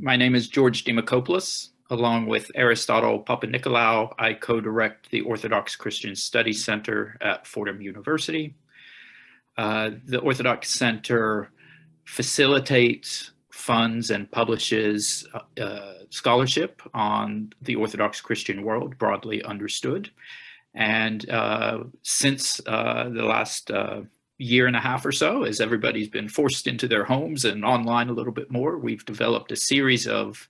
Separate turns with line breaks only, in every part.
My name is George Demokopoulos. Along with Aristotle Papanikolaou, I co-direct the Orthodox Christian Studies Center at Fordham University. The Orthodox Center facilitates, funds, and publishes scholarship on the Orthodox Christian world, broadly understood. And since the last year and a half or so, as everybody's been forced into their homes and online a little bit more, we've developed a series of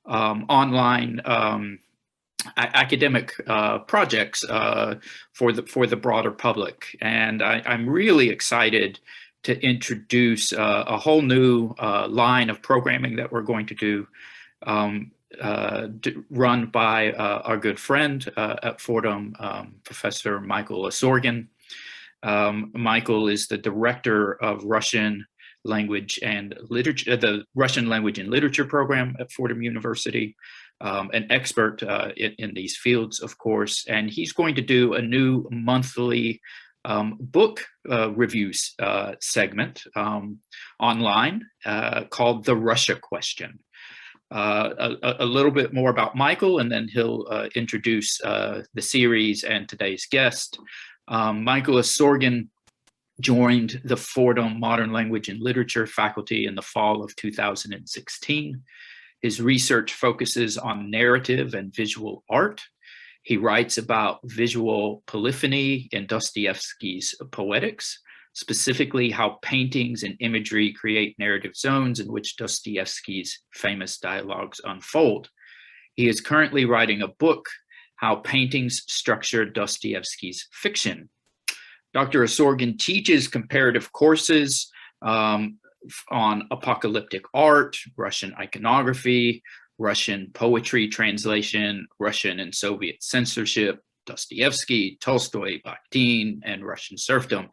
online academic projects for the broader public. And I'm really excited to introduce a whole new line of programming that we're going to do, run by our good friend at Fordham, Professor Michael Ossorgin. Michael is the director of Russian language and literature, the Russian language and literature program at Fordham University, an expert in these fields, of course, and he's going to do a new monthly book reviews segment online called The Russia Question. A little bit more about Michael, and then he'll introduce the series and today's guest. Michael Ossorgin joined the Fordham Modern Language and Literature faculty in the fall of 2016. His research focuses on narrative and visual art. He writes about visual polyphony in Dostoevsky's Poetics, specifically how paintings and imagery create narrative zones in which Dostoevsky's famous dialogues unfold. He is currently writing a book, How Paintings Structure Dostoevsky's Fiction. Dr. Ossorgin teaches comparative courses on apocalyptic art, Russian iconography, Russian poetry translation, Russian and Soviet censorship, Dostoevsky, Tolstoy, Bakhtin, and Russian serfdom.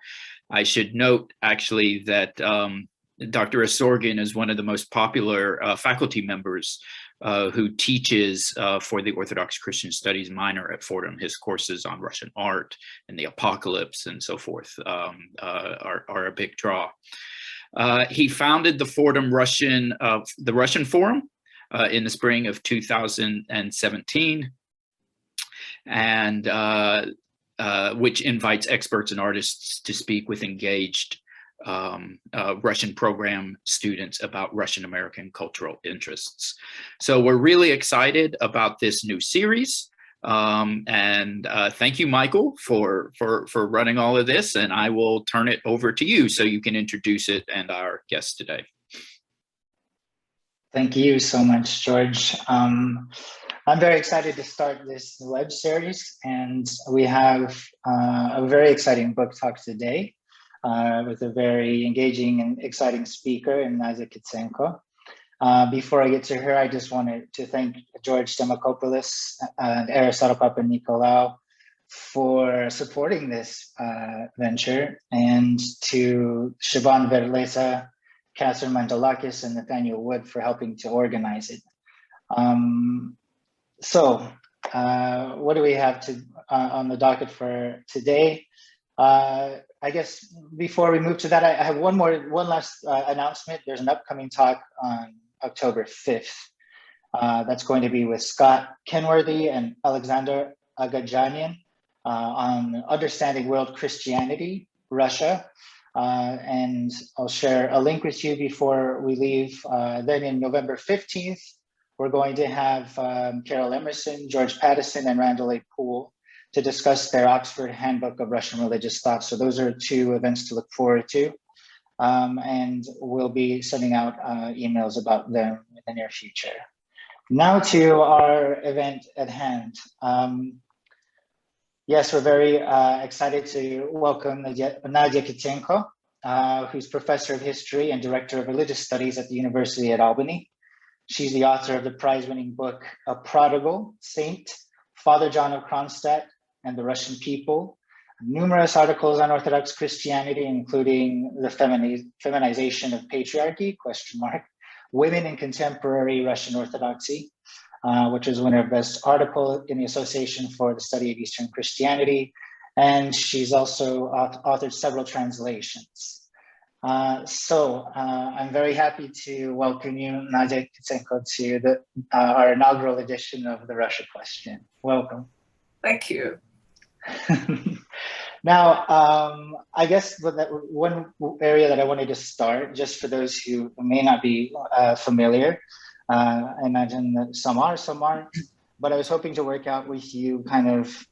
I should note, actually, that Dr. Ossorgin is one of the most popular faculty members who teaches for the Orthodox Christian Studies minor at Fordham. His courses on Russian art and the apocalypse and so forth are a big draw. He founded the Fordham Russian Forum in the spring of 2017, and which invites experts and artists to speak with engaged Russian program students about Russian American cultural interests. So we're really excited about this new series. And thank you, Michael, for running all of this. And I will turn it over to you so you can introduce it and our guest today.
Thank you so much, George. I'm very excited to start this web series, and we have a very exciting book talk today with a very engaging and exciting speaker in Nadieszda Kizenko. Before I get to her, I just wanted to thank George Demokopoulos and Aristotle Papanikolaou for supporting this venture, and to Siobhan Verlesa, Catherine Mandalakis, and Nathaniel Wood for helping to organize it. So what do we have on the docket for today? I guess before we move to that, I have one last announcement. There's an upcoming talk on October 5th. That's going to be with Scott Kenworthy and Alexander Agajanian on understanding world Christianity, Russia. And I'll share a link with you before we leave. Then in November 15th, we're going to have Carol Emerson, George Pattison, and Randall A. Poole to discuss their Oxford Handbook of Russian Religious Thought. So those are two events to look forward to. And we'll be sending out emails about them in the near future. Now to our event at hand. Yes, we're very excited to welcome Nadieszda Kizenko, who's professor of history and director of religious studies at the University at Albany. She's the author of the prize-winning book, A Prodigal Saint, Father John of Kronstadt and the Russian People, numerous articles on Orthodox Christianity, including the feminization of patriarchy, women in contemporary Russian Orthodoxy, which was winner of Best Article in the Association for the Study of Eastern Christianity. And she's also authored several translations. I'm very happy to welcome you, Nadieszda Kizenko, to our inaugural edition of the Russia Question. Welcome.
Thank you.
Now, I guess one area that I wanted to start, just for those who may not be familiar, I imagine that some are, some aren't, but I was hoping to work out with you kind of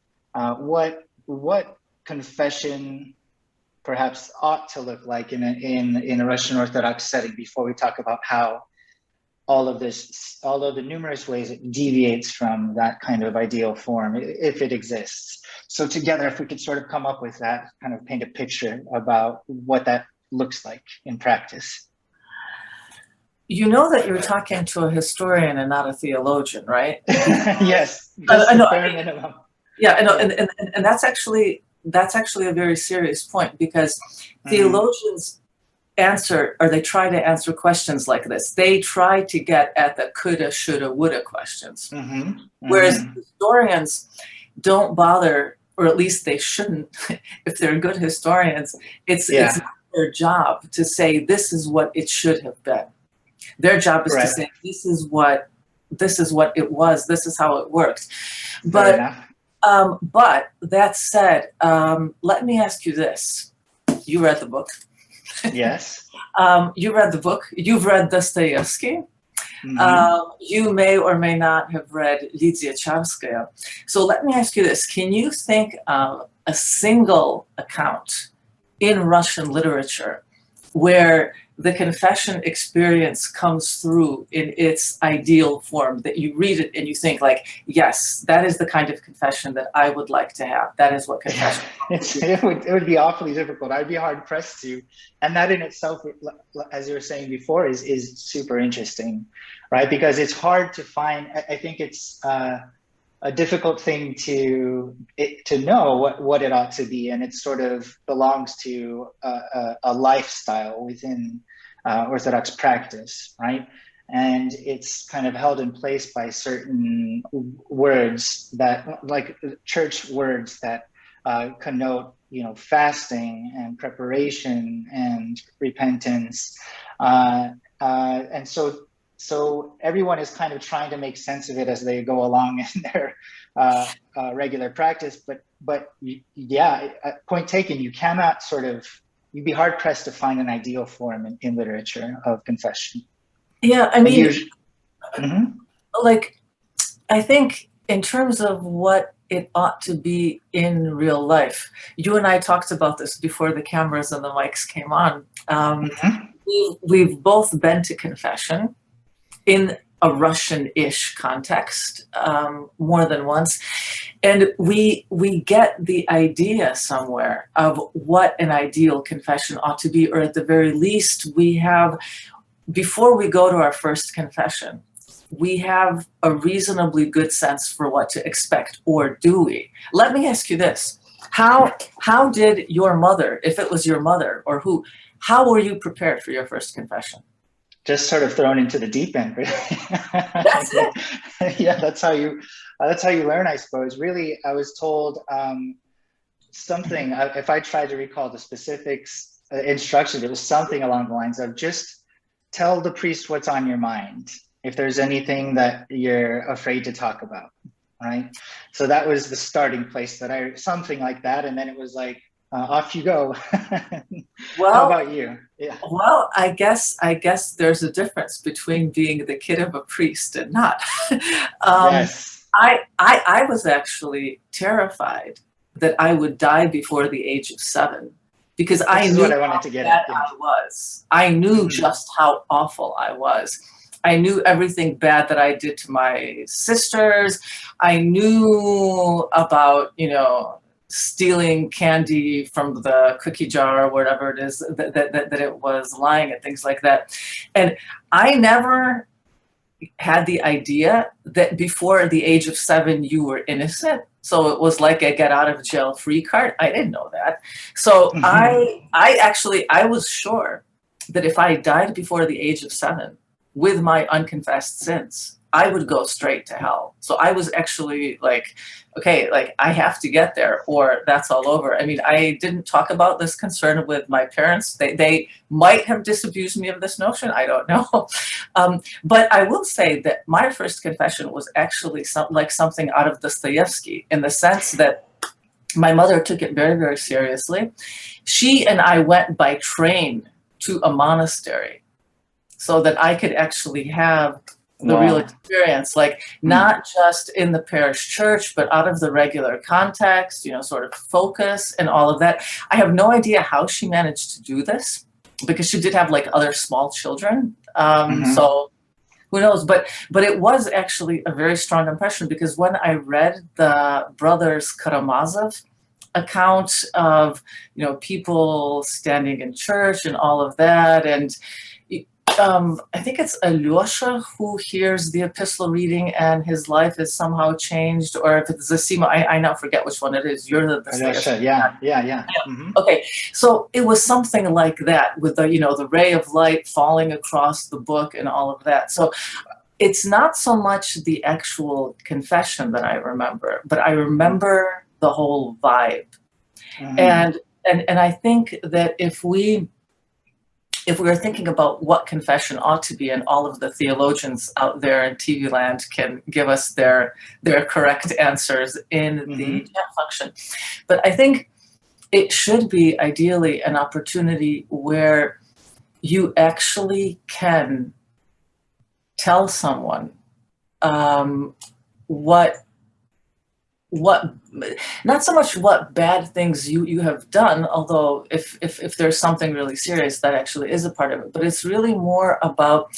what confession perhaps ought to look like in a Russian Orthodox setting before we talk about how all of the numerous ways it deviates from that kind of ideal form, if it exists. So together, if we could sort of come up with that, kind of paint a picture about what that looks like in practice.
You know that you're talking to a historian and not a theologian, right?
Yes,
I know.
bare minimum.
Yeah, I know, and that's actually a very serious point, because theologians answer, or they try to answer questions like this. They try to get at the coulda, shoulda, woulda questions. Whereas historians don't bother, or at least they shouldn't, if they're good historians, it's not their job to say this is what it should have been. Their job is to say this is what it was, this is how it worked. But that said, let me ask you this. You read the book.
Yes.
You read the book. You've read Dostoevsky. You may or may not have read Lydia Chavskaya. So let me ask you this. Can you think of a single account in Russian literature where the confession experience comes through in its ideal form, that you read it and you think like, yes, that is the kind of confession that I would like to have. That is what confession
it would be awfully difficult. I'd be hard pressed to. And that in itself, as you were saying before, is super interesting, right? Because it's hard to find. I think it's a difficult thing to know what it ought to be, and it sort of belongs to a lifestyle within Orthodox practice, right? And it's kind of held in place by certain words that, like church words that connote, fasting and preparation and repentance, and so everyone is kind of trying to make sense of it as they go along in their regular practice. But yeah, point taken, you cannot you'd be hard pressed to find an ideal form in literature of confession.
Yeah, I mean, like, I think in terms of what it ought to be in real life, you and I talked about this before the cameras and the mics came on. We've both been to confession in a Russian-ish context more than once. And we get the idea somewhere of what an ideal confession ought to be, or at the very least, we have, before we go to our first confession, we have a reasonably good sense for what to expect, or do we? Let me ask you this. How did your mother, if it was your mother, or who, how were you prepared for your first confession?
Just sort of thrown into the deep end, really.
That's it.
Yeah, that's how you learn, I suppose. Really, I was told something. If I tried to recall the specifics, instructions, it was something along the lines of just tell the priest what's on your mind if there's anything that you're afraid to talk about, right? So that was the starting place. Something like that, and then it was like, off you go.
Well,
how about you? Yeah.
Well, I guess there's a difference between being the kid of a priest and not.
Yes.
I was actually terrified that I would die before the age of 7, because I knew
what I wanted to get at.
I was. I knew just how awful I was. I knew everything bad that I did to my sisters. I knew about, stealing candy from the cookie jar or whatever it is that it was lying and things like that. And I never had the idea that before the age of 7 you were innocent. So it was like a get out of jail free card. I didn't know that. So I was sure that if I died before the age of 7 with my unconfessed sins, I would go straight to hell. So I was actually like, okay, like I have to get there or that's all over. I mean, I didn't talk about this concern with my parents. They might have disabused me of this notion. I don't know. But I will say that my first confession was actually like something out of Dostoevsky, in the sense that my mother took it very, very seriously. She and I went by train to a monastery so that I could actually have the real experience, like not just in the parish church, but out of the regular context, you know, sort of focus and all of that. I have no idea how she managed to do this, because she did have like other small children. So who knows, but it was actually a very strong impression, because when I read the brothers Karamazov account of, you know, people standing in church and all of that, and I think it's Alyosha who hears the epistle reading and his life is somehow changed, or if it's Zosima, I now forget which one it is. You're the
Alyosha, yeah.
Okay, so it was something like that, with the, you know, the ray of light falling across the book and all of that. So it's not so much the actual confession that I remember, but I remember the whole vibe. And I think that if we are thinking about what confession ought to be, and all of the theologians out there in TV land can give us their correct answers in the chat function, but I think it should be ideally an opportunity where you actually can tell someone what not so much what bad things you have done, although if there's something really serious, that actually is a part of it, but it's really more about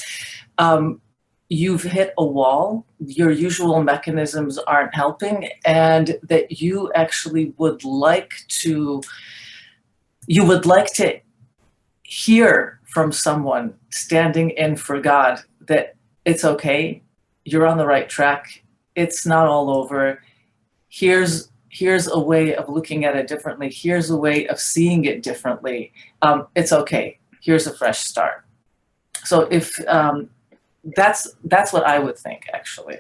you've hit a wall, your usual mechanisms aren't helping, and that you actually would like to hear from someone standing in for God that it's okay, you're on the right track, it's not all over. Here's a way of looking at it differently. Here's a way of seeing it differently. It's okay. Here's a fresh start. So if that's what I would think, actually.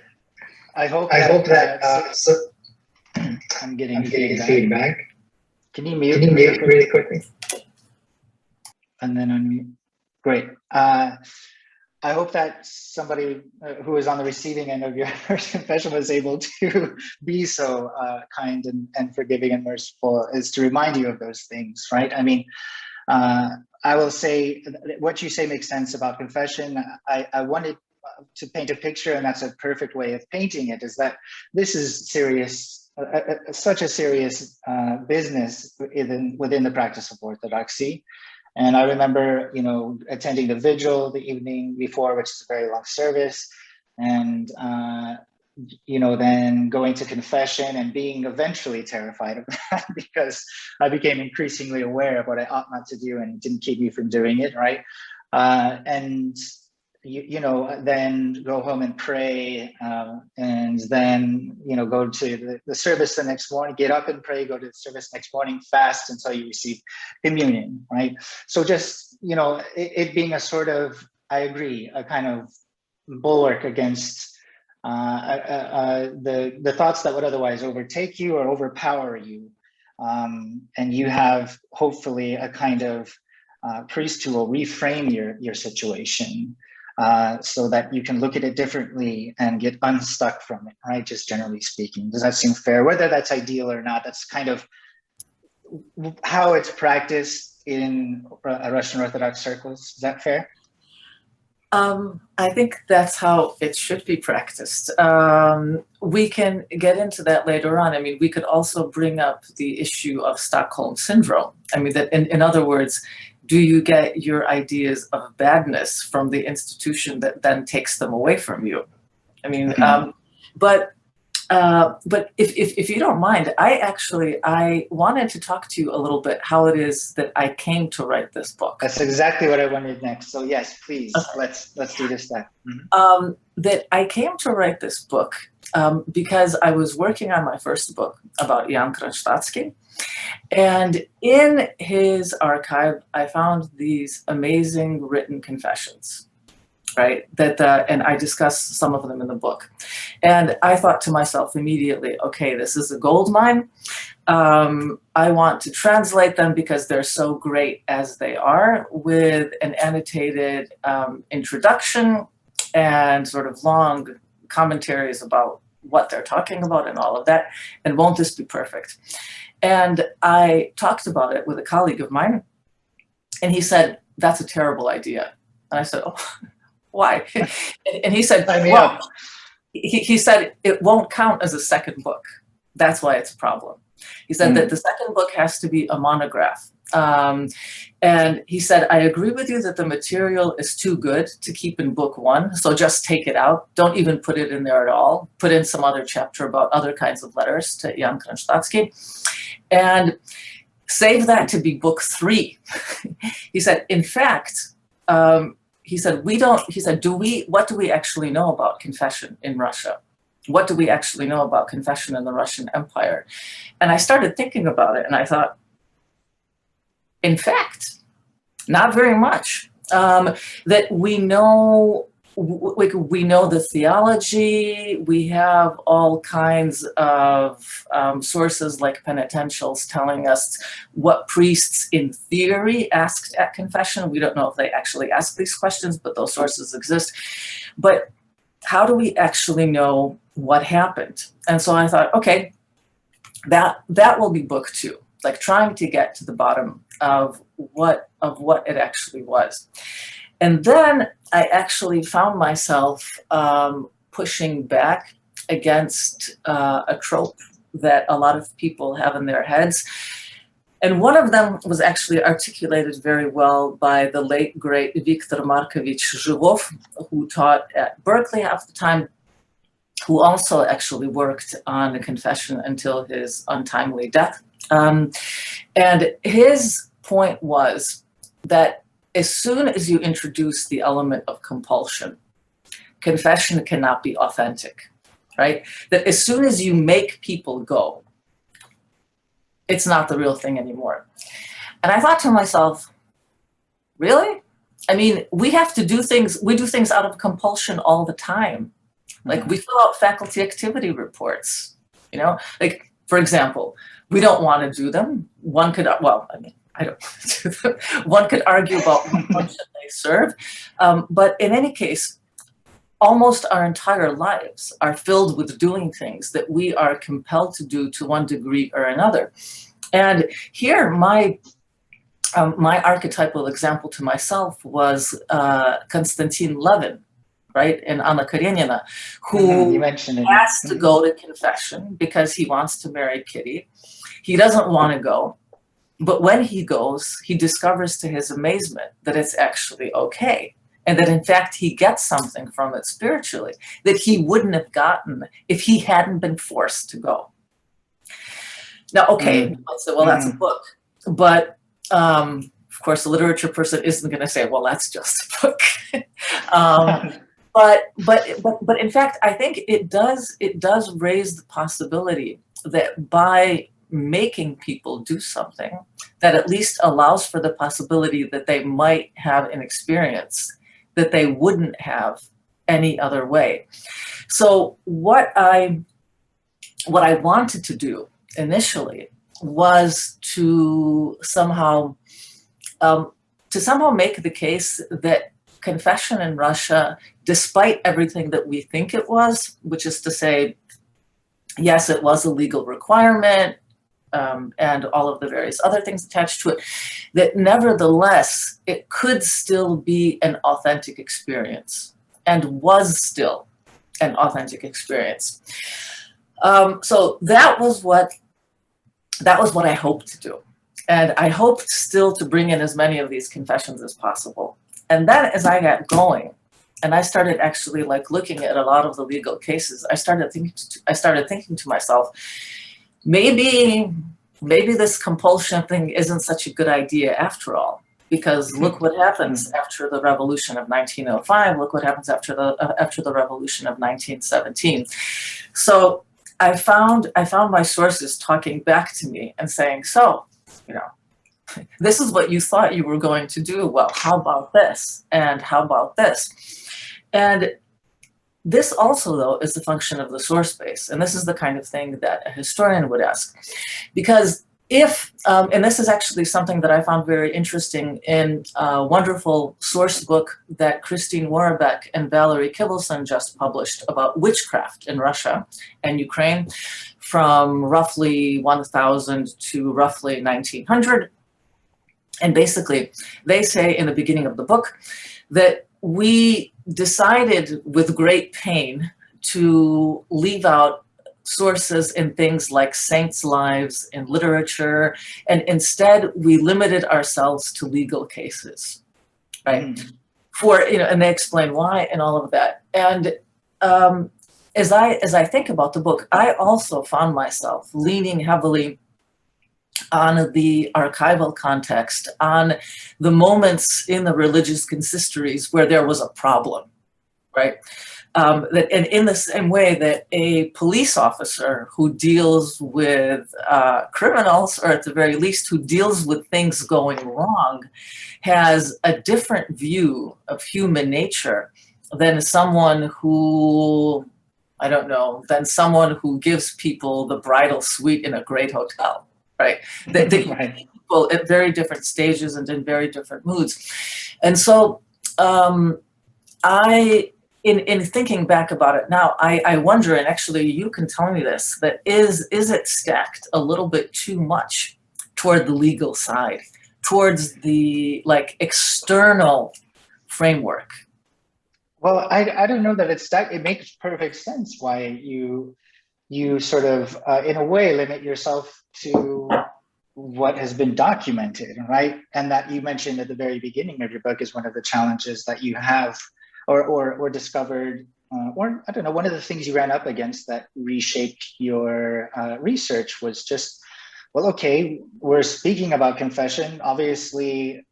I hope that I'm getting feedback. Can you mute really quickly? And then unmute. Great. I hope that somebody who is on the receiving end of your first confession was able to be so kind and forgiving and merciful as to remind you of those things, right? I mean, I will say what you say makes sense about confession. I wanted to paint a picture, and that's a perfect way of painting it, is that this is serious, such a serious business within the practice of Orthodoxy. And I remember, you know, attending the vigil the evening before, which is a very long service, and, you know, then going to confession and being eventually terrified of that, because I became increasingly aware of what I ought not to do, and it didn't keep me from doing it, right? And you know, then go home and pray, and then, you know, go to the service the next morning, get up and pray, go to the service next morning, fast until you receive communion, right? So just, you know, it being a sort of, I agree, a kind of bulwark against the thoughts that would otherwise overtake you or overpower you. And you have hopefully a kind of priest who will reframe your situation, so that you can look at it differently and get unstuck from it, right? Just generally speaking. Does that seem fair? Whether that's ideal or not, that's kind of how it's practiced in Russian Orthodox circles. Is that fair?
I think that's how it should be practiced. We can get into that later on. I mean, we could also bring up the issue of Stockholm Syndrome. I mean, that in other words, do you get your ideas of badness from the institution that then takes them away from you? I mean, but if you don't mind, I wanted to talk to you a little bit how it is that I came to write this book.
That's exactly what I wanted next. So yes, please, okay. Let's do this then.
That I came to write this book because I was working on my first book about Jan Kronštatski. And in his archive, I found these amazing written confessions. right? That and I discuss some of them in the book. And I thought to myself immediately, okay, this is a gold mine. I want to translate them because they're so great as they are, with an annotated introduction and sort of long commentaries about what they're talking about and all of that. And won't this be perfect? And I talked about it with a colleague of mine, and he said, that's a terrible idea. And I said, oh, why? And he said, well, he said, it won't count as a second book. That's why it's a problem. He said that the second book has to be a monograph. And he said, I agree with you that the material is too good to keep in book one. So just take it out. Don't even put it in there at all. Put in some other chapter about other kinds of letters to Jan Kronstadtski. And save that to be book 3. He said, in fact, he said, what do we actually know about confession in Russia? What do we actually know about confession in the Russian Empire? And I started thinking about it, and I thought, in fact, not very much. That we know the theology, we have all kinds of sources like penitentials telling us what priests in theory asked at confession. We don't know if they actually asked these questions, but those sources exist. But how do we actually know what happened? And so I thought, okay, that will be book 2, like trying to get to the bottom of what it actually was. And then I actually found myself pushing back against a trope that a lot of people have in their heads. And one of them was actually articulated very well by the late, great Viktor Markovich Zhivov, who taught at Berkeley half the time, who also actually worked on the confession until his untimely death. And his point was that as soon as you introduce the element of compulsion, confession cannot be authentic, right? That as soon as you make people go, it's not the real thing anymore. And I thought to myself, really? I mean, we have to do things, we do things out of compulsion all the time. Like we fill out faculty activity reports, you know, like, for example, we don't want to do them. One could, well, I mean, I don't want to do them. One could argue about what function they serve. But in any case, almost our entire lives are filled with doing things that we are compelled to do to one degree or another. And here, my archetypal example to myself was Konstantin Levin, right, in Anna Karenina, who has to go to confession because he wants to marry Kitty. He doesn't want to go, but when he goes, he discovers to his amazement that it's actually okay, and that in fact he gets something from it spiritually that he wouldn't have gotten if he hadn't been forced to go. Now, okay, you might say, well, that's a book, but of course, a literature person isn't going to say, well, that's just a book. But in fact, I think it does raise the possibility that by making people do something, that at least allows for the possibility that they might have an experience that they wouldn't have any other way. So what I wanted to do initially was to somehow make the case that confession in Russia, despite everything that we think it was, which is to say, yes, it was a legal requirement, and all of the various other things attached to it, that nevertheless, it could still be an authentic experience, and was still an authentic experience. So that was what I hoped to do. And I hoped still to bring in as many of these confessions as possible. And then as I got going, and I started actually like looking at a lot of the legal cases, I started thinking to myself, maybe this compulsion thing isn't such a good idea after all, because look what happens after the revolution of 1905. Look what happens after the revolution of 1917. So I found my sources talking back to me and saying, so, you know, this is what you thought you were going to do. Well, how about this? And how about this? And this also, though, is the function of the source base. And this is the kind of thing that a historian would ask. Because if, and this is actually something that I found very interesting in a wonderful source book that Christine Warbeck and Valerie Kivelson just published about witchcraft in Russia and Ukraine from roughly 1000 to roughly 1900. And basically, they say in the beginning of the book that we decided with great pain to leave out sources in things like saints' lives and literature, and instead we limited ourselves to legal cases, right? For, you know, and they explain why and all of that. And as I think about the book, I also found myself leaning heavily on the archival context, on the moments in the religious consistories where there was a problem, right? And in the same way that a police officer who deals with criminals, or at the very least who deals with things going wrong, has a different view of human nature than someone who, I don't know, than someone who gives people the bridal suite in a great hotel. Right, they
Right.
people at very different stages and in very different moods, and so in thinking back about it now, I wonder, and actually you can tell me this, that is it stacked a little bit too much toward the legal side, towards the like external framework?
Well, I don't know that it's stacked. It makes perfect sense why you sort of, in a way, limit yourself to what has been documented, right? And that you mentioned at the very beginning of your book is one of the challenges that you have or discovered, or I don't know, one of the things you ran up against that reshaped your research was just, well, okay, we're speaking about confession. Obviously,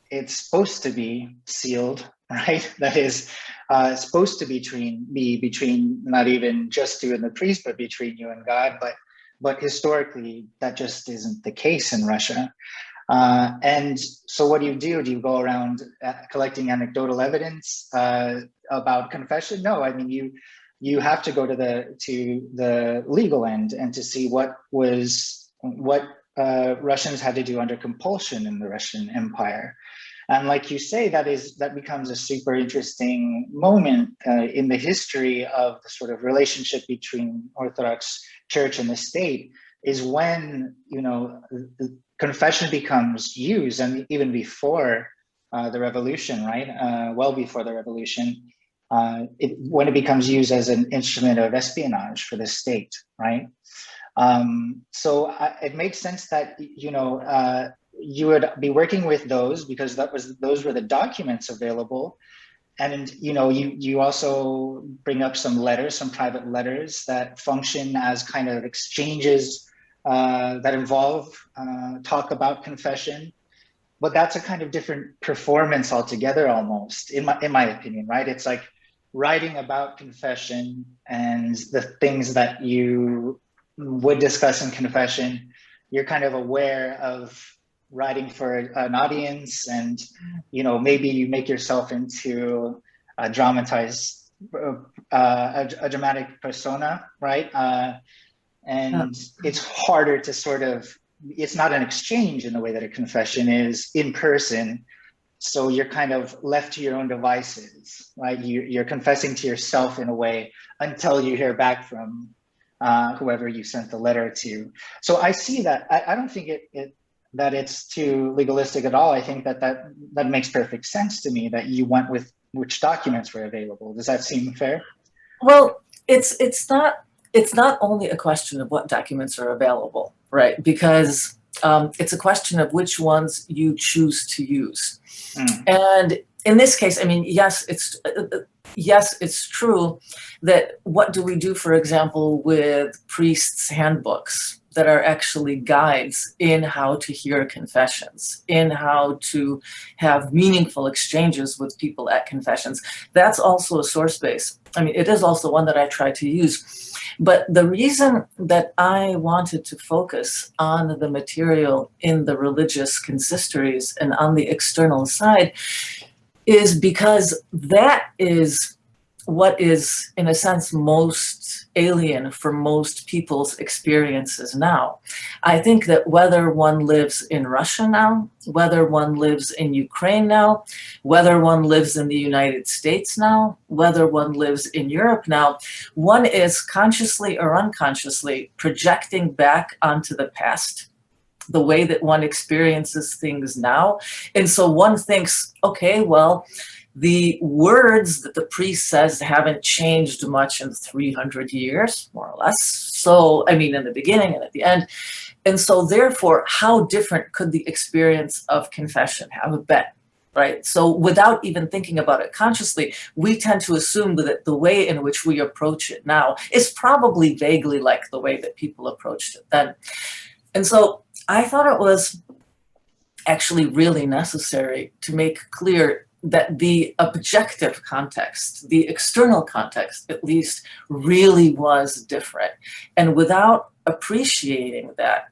it's supposed to be sealed, right? That is, it's supposed to be between not even just you and the priest, but between you and God. But historically, that just isn't the case in Russia. And so what do? Do you go around collecting anecdotal evidence about confession? No, I mean, you have to go to the legal end and to see what Russians had to do under compulsion in the Russian Empire. And like you say, that becomes a super interesting moment in the history of the sort of relationship between Orthodox Church and the state, is when, you know, confession becomes used, and even before the revolution, right? Well before the revolution, when it becomes used as an instrument of espionage for the state, right? So it makes sense that, you know, you would be working with those because those were the documents available. And, you know, you also bring up some letters, some private letters that function as kind of exchanges that involve talk about confession. But that's a kind of different performance altogether, almost, in my opinion, right? It's like writing about confession and the things that you would discuss in confession. You're kind of aware of writing for an audience, and, you know, maybe you make yourself into a dramatized, a dramatic persona, right? And it's harder to sort of, it's not an exchange in the way that a confession is in person. So you're kind of left to your own devices, right? You're confessing to yourself in a way until you hear back from whoever you sent the letter to. So I see that. I don't think that it's too legalistic at all. I think that makes perfect sense to me, that you went with which documents were available. Does that seem fair?
Well, it's not only a question of what documents are available, right? Because it's a question of which ones you choose to use. And in this case, I mean, yes, it's true that what do we do, for example, with priests' handbooks that are actually guides in how to hear confessions, in how to have meaningful exchanges with people at confessions. That's also a source base. I mean, it is also one that I try to use. But the reason that I wanted to focus on the material in the religious consistories and on the external side is because that is what is, in a sense, most alien for most people's experiences now. I think that whether one lives in Russia now, whether one lives in Ukraine now, whether one lives in the United States now, whether one lives in Europe now, one is consciously or unconsciously projecting back onto the past, the way that one experiences things now. And so one thinks, okay, well, the words that the priest says haven't changed much in 300 years, more or less. So, I mean, in the beginning and at the end. And so therefore, how different could the experience of confession have been, right? So without even thinking about it consciously, we tend to assume that the way in which we approach it now is probably vaguely like the way that people approached it then. And so I thought it was actually really necessary to make clear that the objective context, the external context at least, really was different. And without appreciating that,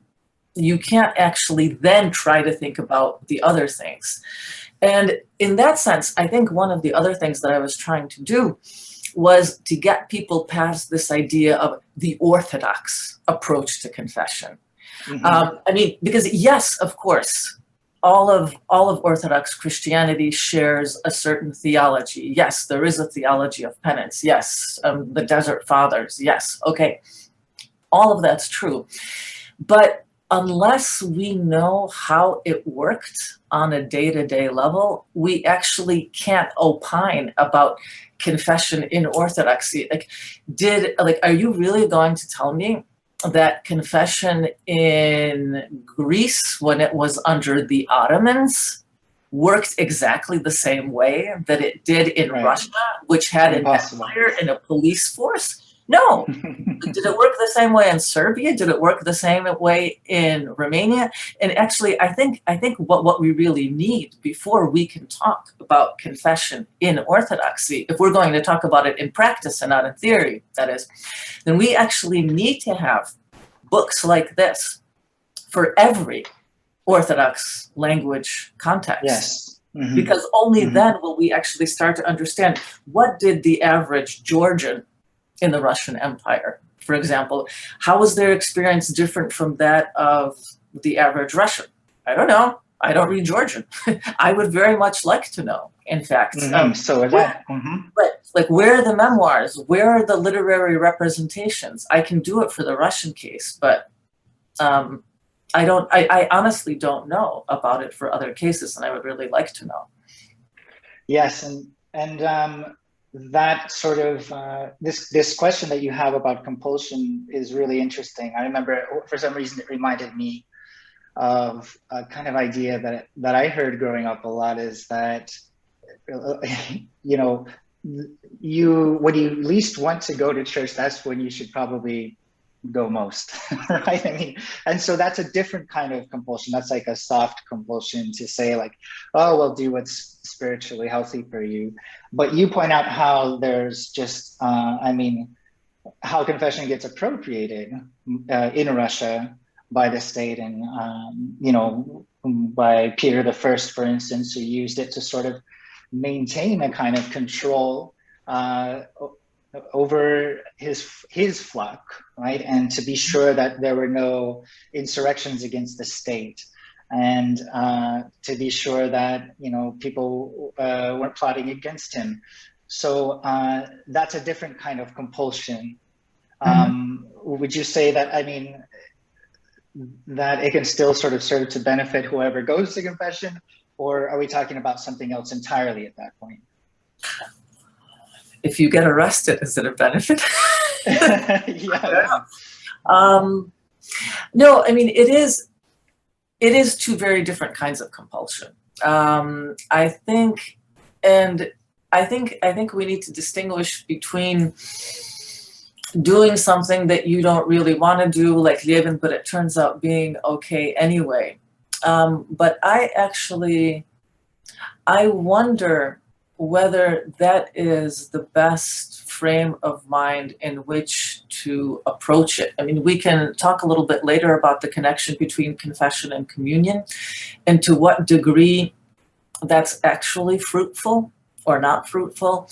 you can't actually then try to think about the other things. And in that sense, I think one of the other things that I was trying to do was to get people past this idea of the Orthodox approach to confession.
Mm-hmm.
I mean, because yes, of course, all of Orthodox Christianity shares a certain theology. Yes, there is a theology of penance. Yes, the Desert Fathers. Yes, okay, all of that's true. But unless we know how it worked on a day-to-day level, we actually can't opine about confession in Orthodoxy. Are you really going to tell me that confession in Greece, when it was under the Ottomans, worked exactly the same way that it did in Russia, which had an empire and a police force? No. Did it work the same way in Serbia? Did it work the same way in Romania? And actually, I think what we really need before we can talk about confession in Orthodoxy, if we're going to talk about it in practice and not in theory, that is, then we actually need to have books like this for every Orthodox language context.
Yes. Mm-hmm.
Because only then will we actually start to understand what did the average Georgian in the Russian Empire, for example, how was their experience different from that of the average Russian? I don't know. I don't read Georgian. I would very much like to know, in fact.
So would I.
Right. Like, where are the memoirs? Where are the literary representations? I can do it for the Russian case, but I honestly don't know about it for other cases, and I would really like to know.
Yes, and that sort of this question that you have about compulsion is really interesting. I remember, for some reason, it reminded me of a kind of idea that I heard growing up a lot, is that you know, when you least want to go to church, that's when you should probably go most, right? I mean, and so that's a different kind of compulsion. That's like a soft compulsion to say, like, oh, well, do what's spiritually healthy for you. But you point out how there's just, how confession gets appropriated in Russia by the state, and by Peter I, for instance, who used it to sort of maintain a kind of control over his flock, right? And to be sure that there were no insurrections against the state, and to be sure that people weren't plotting against him. So that's a different kind of compulsion. Would you say that, that it can still sort of serve to benefit whoever goes to confession, or are we talking about something else entirely at that point?
If you get arrested, is it a benefit?
Yeah.
No, it is two very different kinds of compulsion. I think we need to distinguish between doing something that you don't really want to do, like Levin, but it turns out being okay anyway. But I wonder whether that is the best frame of mind in which to approach it. We can talk a little bit later about the connection between confession and communion, and to what degree that's actually fruitful or not fruitful.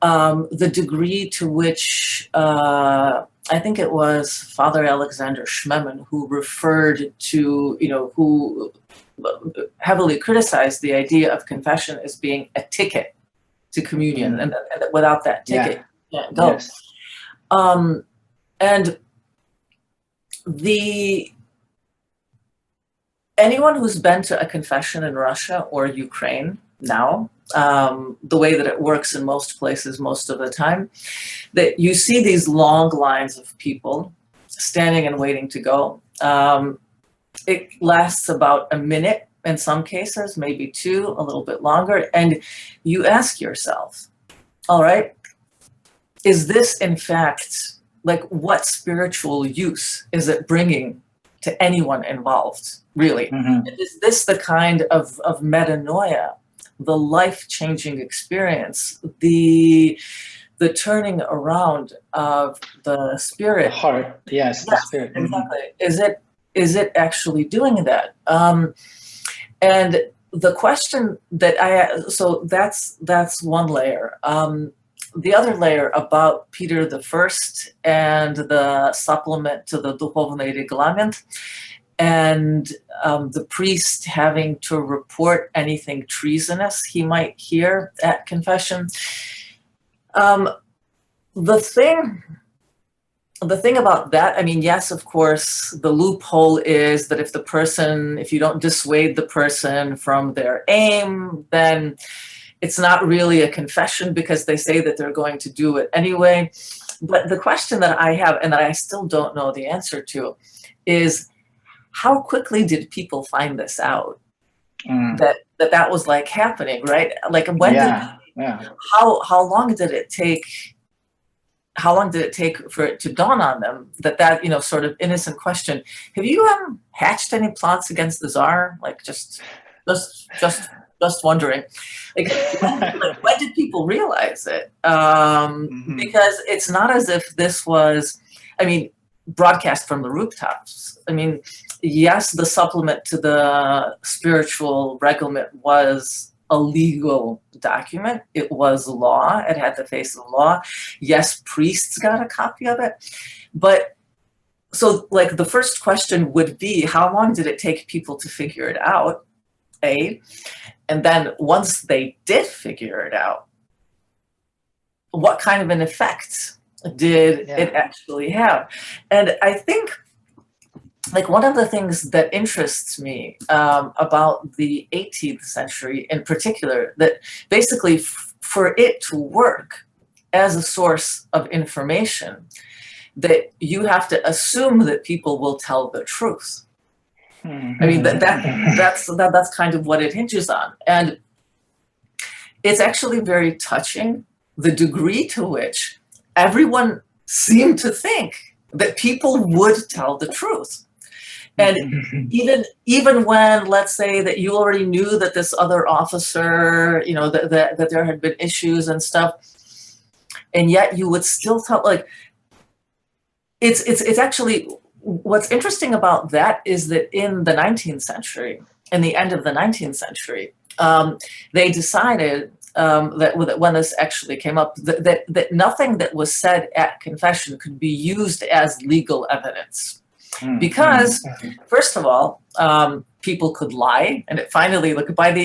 The degree to which I think it was Father Alexander Schmemann who referred to, who heavily criticized the idea of confession as being a ticket to communion, and without that ticket, you can't go.
Yes.
And anyone who's been to a confession in Russia or Ukraine now, the way that it works in most places most of the time, that you see these long lines of people standing and waiting to go. It lasts about a minute in some cases, maybe two, a little bit longer. And you ask yourself, all right, is this in fact, like, what spiritual use is it bringing to anyone involved, really? Is this the kind of metanoia, the life-changing experience, the turning around of the spirit?
The heart, yes, the spirit.
Exactly. Is it actually doing that? And the question that so that's one layer. The other layer about Peter I and the supplement to the Duhovny Reglement, and the priest having to report anything treasonous he might hear at confession. The thing about that, I mean, yes, of course, the loophole is that if you don't dissuade the person from their aim, then it's not really a confession because they say that they're going to do it anyway. But the question that I have, and that I still don't know the answer to, is how quickly did people find this out? That was like happening, right? Like when how long did it take? How long did it take for it to dawn on them that sort of innocent question? Have you hatched any plots against the Tsar? Like just wondering, like when did people realize it? Because it's not as if this was, broadcast from the rooftops. I mean, yes, the supplement to the spiritual reglement was a legal document. It was law. It had the face of law. Yes, priests got a copy of it. But so like the first question would be, how long did it take people to figure it out? A. And then once they did figure it out, what kind of an effect did it actually have? And I think like one of the things that interests me about the 18th century in particular, that basically for it to work as a source of information, that you have to assume that people will tell the truth. I mean, that's kind of what it hinges on. And it's actually very touching, the degree to which everyone seemed to think that people would tell the truth. And even when, let's say that you already knew that this other officer, that there had been issues and stuff, and yet you would still tell, like, it's actually, what's interesting about that is that in the 19th century, in the end of the 19th century, they decided that when this actually came up, that nothing that was said at confession could be used as legal evidence. Because, first of all, people could lie, and it finally,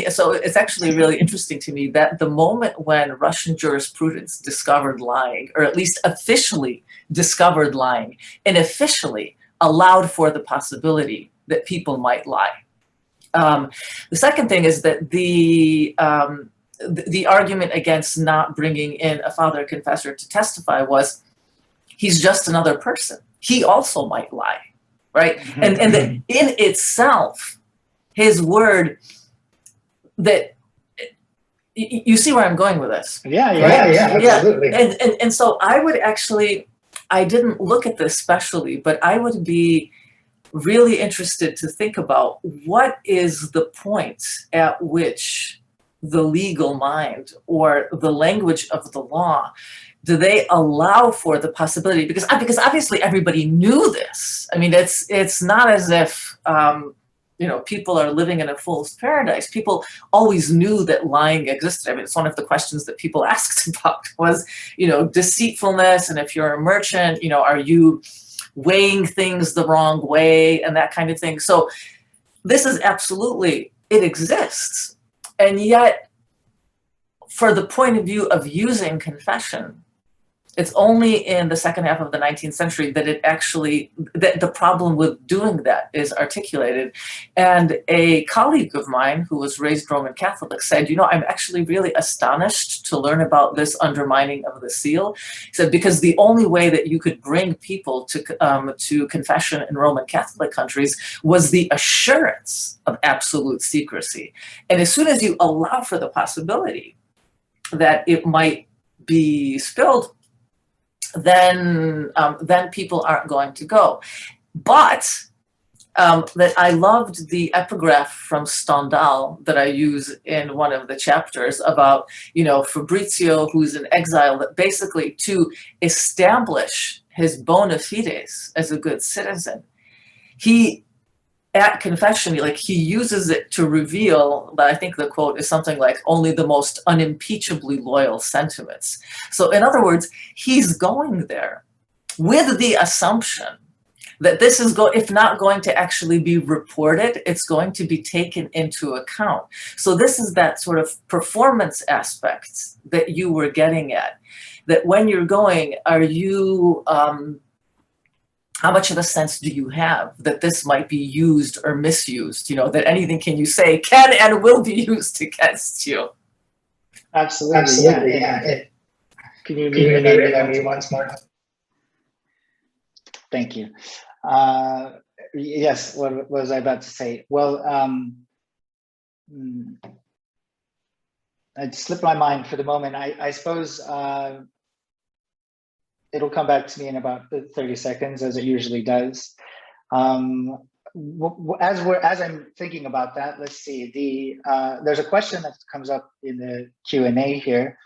so it's actually really interesting to me that the moment when Russian jurisprudence discovered lying, or at least officially discovered lying, and officially allowed for the possibility that people might lie. The second thing is that the argument against not bringing in a father confessor to testify was, he's just another person. He also might lie. Right? And that in itself, his word, that you see where I'm going with this.
Yeah, absolutely.
And so I would actually, I didn't look at this specially, but I would be really interested to think about what is the point at which the legal mind or the language of the law, do they allow for the possibility? Because obviously everybody knew this. I mean, it's not as if, people are living in a fool's paradise. People always knew that lying existed. I mean, it's one of the questions that people asked about was, deceitfulness. And if you're a merchant, are you weighing things the wrong way and that kind of thing. So this is absolutely, it exists. And yet, for the point of view of using confession, it's only in the second half of the 19th century that that the problem with doing that is articulated. And a colleague of mine who was raised Roman Catholic said, I'm actually really astonished to learn about this undermining of the seal. He said, because the only way that you could bring people to confession in Roman Catholic countries was the assurance of absolute secrecy. And as soon as you allow for the possibility that it might be spilled, then people aren't going to go. But that I loved the epigraph from Stendhal that I use in one of the chapters about, Fabrizio, who's in exile, that basically to establish his bona fides as a good citizen, he, at confession, he uses it to reveal, but I think the quote is something like, only the most unimpeachably loyal sentiments. So in other words, he's going there with the assumption that this is, if not going to actually be reported, it's going to be taken into account. So this is that sort of performance aspect that you were getting at, that when you're going, are you, how much of a sense do you have that this might be used or misused? That anything you say can and will be used against you.
Absolutely. Yeah. Can you repeat that me once more? Thank you. Yes, what was I about to say? Well, it slipped my mind for the moment. I suppose it'll come back to me in about 30 seconds, as it usually does. As I'm thinking about that, let's see. There's a question that comes up in the Q&A here.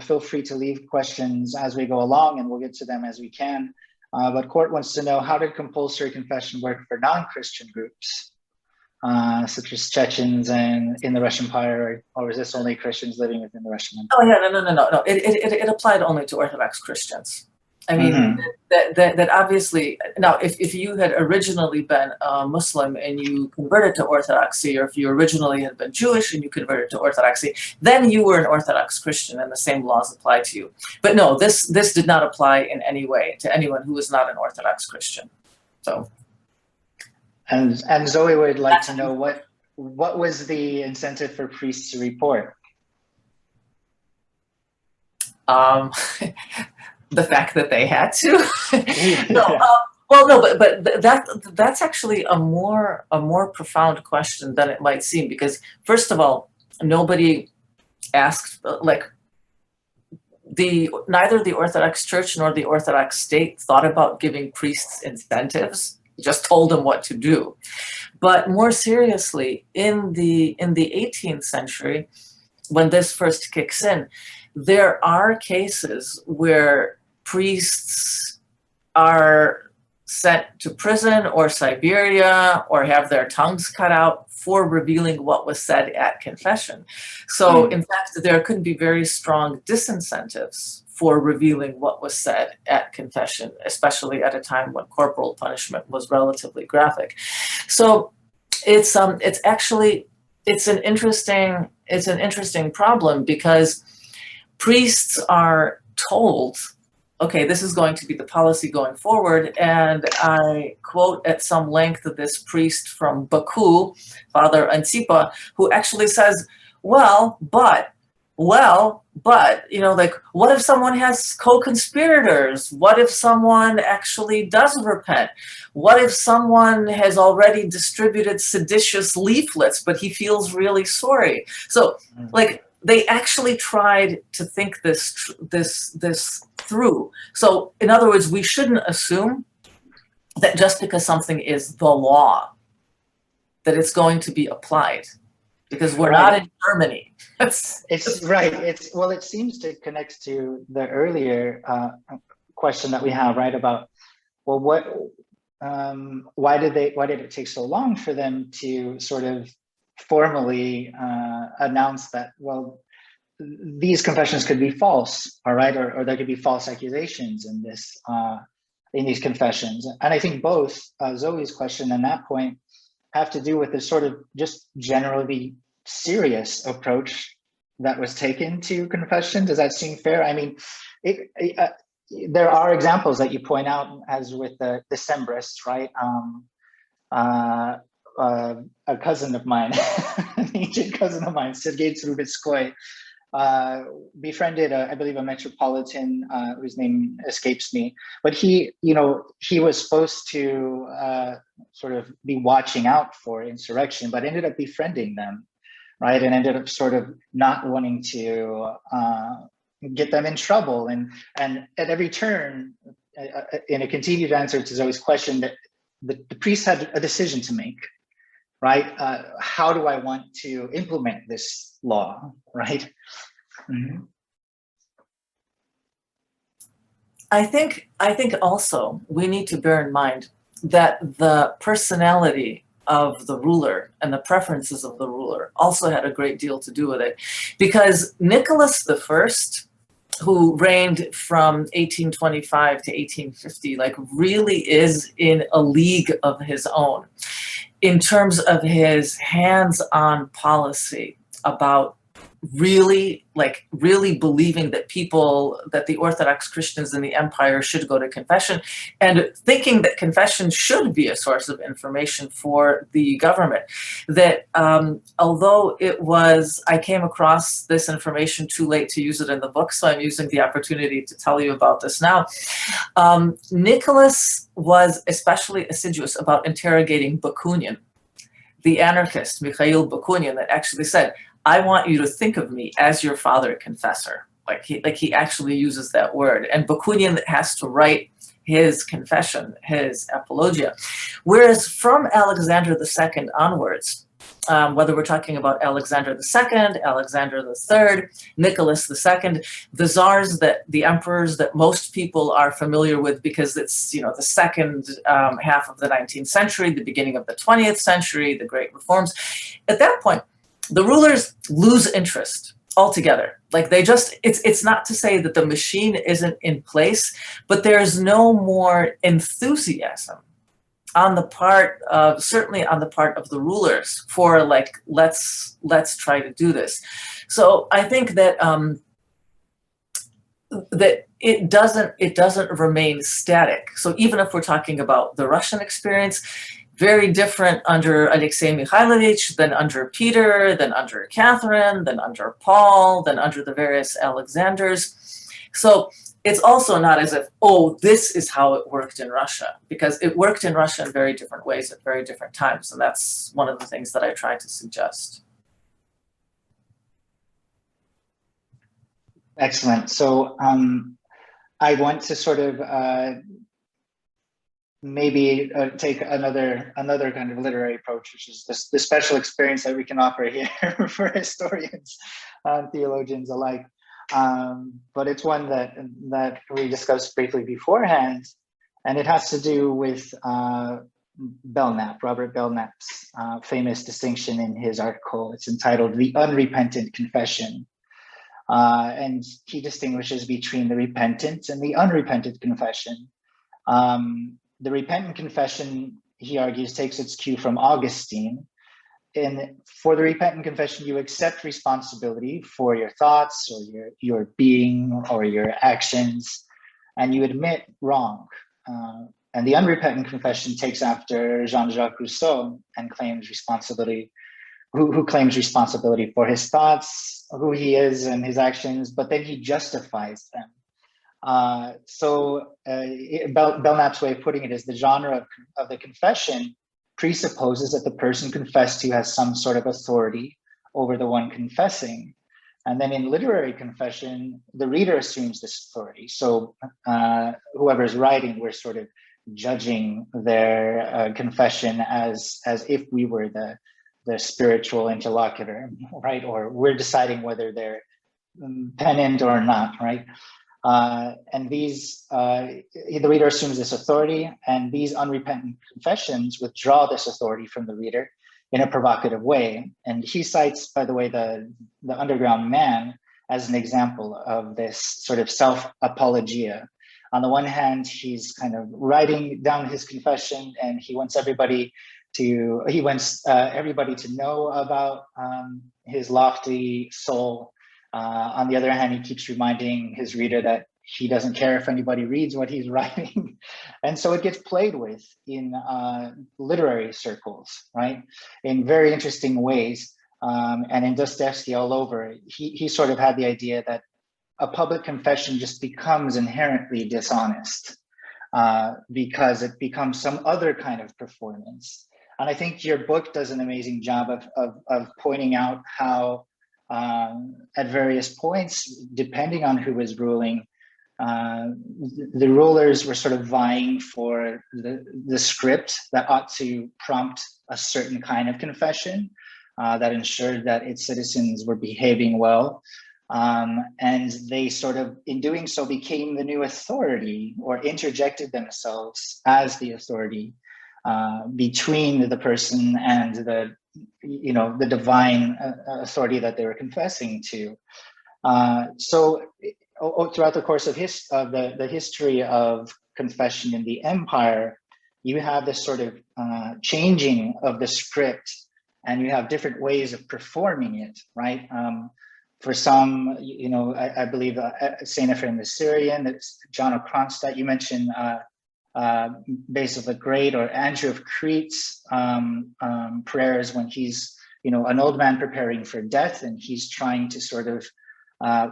Feel free to leave questions as we go along, and we'll get to them as we can. But Court wants to know, how did compulsory confession work for non-Christian groups, such as Chechens and in the Russian Empire, or is this only Christians living within the Russian Empire?
Oh yeah, no. It applied only to Orthodox Christians. I mean, that obviously, now if you had originally been a Muslim and you converted to Orthodoxy, or if you originally had been Jewish and you converted to Orthodoxy, then you were an Orthodox Christian and the same laws apply to you. But no, this did not apply in any way to anyone who was not an Orthodox Christian. So.
And Zoe would like to know what was the incentive for priests to report?
The fact that they had to. But that's actually a more profound question than it might seem, because first of all, nobody asked, neither the Orthodox Church nor the Orthodox state thought about giving priests incentives. Just told them what to do. But more seriously, in the 18th century, when this first kicks in, there are cases where priests are sent to prison or Siberia or have their tongues cut out for revealing what was said at confession. So in fact, there could be very strong disincentives for revealing what was said at confession, especially at a time when corporal punishment was relatively graphic. So it's an interesting problem, because priests are told, okay, this is going to be the policy going forward. And I quote at some length this priest from Baku, Father Antsipa, who actually says, but, what if someone has co-conspirators? What if someone actually does repent? What if someone has already distributed seditious leaflets, but he feels really sorry? So, they actually tried to think this through. So, in other words, we shouldn't assume that just because something is the law, that it's going to be applied, because we're not in Germany.
It's right. It seems to connect to the earlier question that we have, right? About, why did it take so long for them to sort of formally announce that, well, these confessions could be false, all right, or there could be false accusations in these confessions. And I think both Zoe's question and that point have to do with this sort of just generally serious approach that was taken to confession. Does that seem fair? I mean, there are examples that you point out, as with the Decembrists, right? A cousin of mine, an ancient cousin of mine, Sergei Trubetskoy, befriended, I believe, a metropolitan whose name escapes me. But he was supposed to sort of be watching out for insurrection, but ended up befriending them, right? And ended up sort of not wanting to get them in trouble. And at every turn, in a continued answer to Zoe's question, that the priest had a decision to make, right? How do I want to implement this law, right? Mm-hmm.
I think also we need to bear in mind that the personality of the ruler and the preferences of the ruler also had a great deal to do with it, because Nicholas I, who reigned from 1825 to 1850, like really is in a league of his own in terms of his hands-on policy about really believing that the Orthodox Christians in the empire should go to confession, and thinking that confession should be a source of information for the government. That although I came across this information too late to use it in the book, so I'm using the opportunity to tell you about this now. Nicholas was especially assiduous about interrogating Bakunin, the anarchist Mikhail Bakunin, that actually said, I want you to think of me as your father confessor. Like he actually uses that word. And Bakunin has to write his confession, his apologia. Whereas from Alexander II onwards, whether we're talking about Alexander II, Alexander III, Nicholas II, the Tsars, the emperors that most people are familiar with because it's the second half of the 19th century, the beginning of the 20th century, the Great Reforms. At that point, the rulers lose interest altogether. Like it's not to say that the machine isn't in place, but there's no more enthusiasm on the part of, certainly on the part of the rulers, for like, let's try to do this. So I think that that it doesn't remain static. So even if we're talking about the Russian experience, very different under Alexei Mikhailovich than under Peter, than under Catherine, than under Paul, than under the various Alexanders. So it's also not as if, oh, this is how it worked in Russia, because it worked in Russia in very different ways at very different times. And that's one of the things that I try to suggest.
Excellent. So I want to sort of maybe take another kind of literary approach, which is the special experience that we can offer here for historians and theologians alike. But it's one that we discussed briefly beforehand, and it has to do with Belknap, Robert Belknap's famous distinction in his article. It's entitled "The Unrepentant Confession," and he distinguishes between the repentant and the unrepentant confession. The repentant confession, he argues, takes its cue from Augustine. And for the repentant confession, you accept responsibility for your thoughts or your being or your actions, and you admit wrong. And the unrepentant confession takes after Jean-Jacques Rousseau and claims responsibility, who claims responsibility for his thoughts, who he is and his actions, but then he justifies them. Belknap's way of putting it is the genre of the confession presupposes that the person confessed to has some sort of authority over the one confessing. And then in literary confession, the reader assumes this authority. So whoever's writing, we're sort of judging their confession as if we were the spiritual interlocutor, right? Or we're deciding whether they're penitent or not, right? And these, the reader assumes this authority, and these unrepentant confessions withdraw this authority from the reader in a provocative way. And he cites, by the way, the underground man as an example of this sort of self-apologia. On the one hand, he's kind of writing down his confession, and he wants everybody to know about his lofty soul. On the other hand, he keeps reminding his reader that he doesn't care if anybody reads what he's writing. And so it gets played with in literary circles, right? In very interesting ways. And in Dostoevsky all over, he sort of had the idea that a public confession just becomes inherently dishonest because it becomes some other kind of performance. And I think your book does an amazing job of pointing out how at various points, depending on who was ruling, the rulers were sort of vying for the script that ought to prompt a certain kind of confession that ensured that its citizens were behaving well. And they sort of, in doing so, became the new authority, or interjected themselves as the authority between the person and the divine authority that they were confessing to. So throughout the course of the history of confession in the empire, you have this sort of changing of the script, and you have different ways of performing it, right? For some, I believe Saint Ephraim the Syrian, that's John of Kronstadt, you mentioned Basil the Great, or Andrew of Crete's prayers when he's, an old man preparing for death, and he's trying to sort of